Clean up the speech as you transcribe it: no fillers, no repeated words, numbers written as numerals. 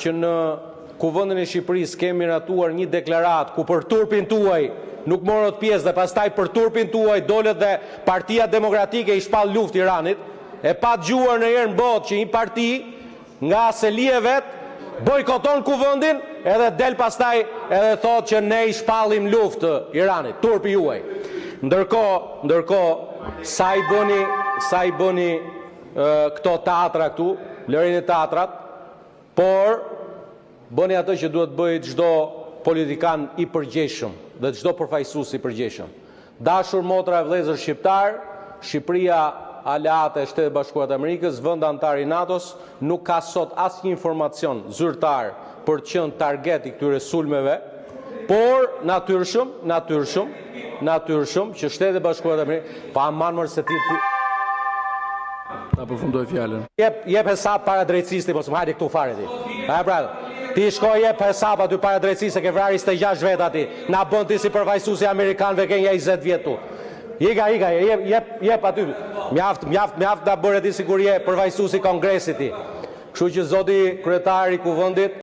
që në Kuvendin e Shqipërisë kemi miratuar një deklaratë ku për turpin tuaj nuk morët pjesë dhe pastaj për turpin tuaj dolet dhe Partia Demokratike i shpall luftë Iranit, e pa dëgjuar në herë në botë që një parti nga selije vet bojkoton Kuvendin edhe del pastaj edhe thot që ne i shpallim luftë Iranit, turpi juaj. Ndërkohë sa i bëni këto teatra këtu, lërin e teatrat, por bëni atë që duhet bëjë çdo politikan i përgjegjshëm dhe çdo përfaqësues i përgjegjshëm. Dashur motra e vëllezër shqiptar, Shqipëria aleate e Shtetit Bashkuar të Amerikës, vend antar i NATO-s, nuk ka sot asnjë informacion zyrtar për të qenë target i këtyre sulmeve, por natyrshëm që Shtetit Bashkuar të Amerikës pa marrë se ti ta përfundoj fjalën. Jep hesap para drejtësisë, mos më hajde këtu fare ti. Ti shkoj jep hesap aty para drejtësisë ke vrarë 26 vet aty. Na bën ti si përfaqësuesi amerikanëve ke 20 vjet tu. Ika, jep aty. Mjaft ta bëre ti sigurie përfaqësuesi Kongresit ti. Kështu që zoti kryetari i Kuvendit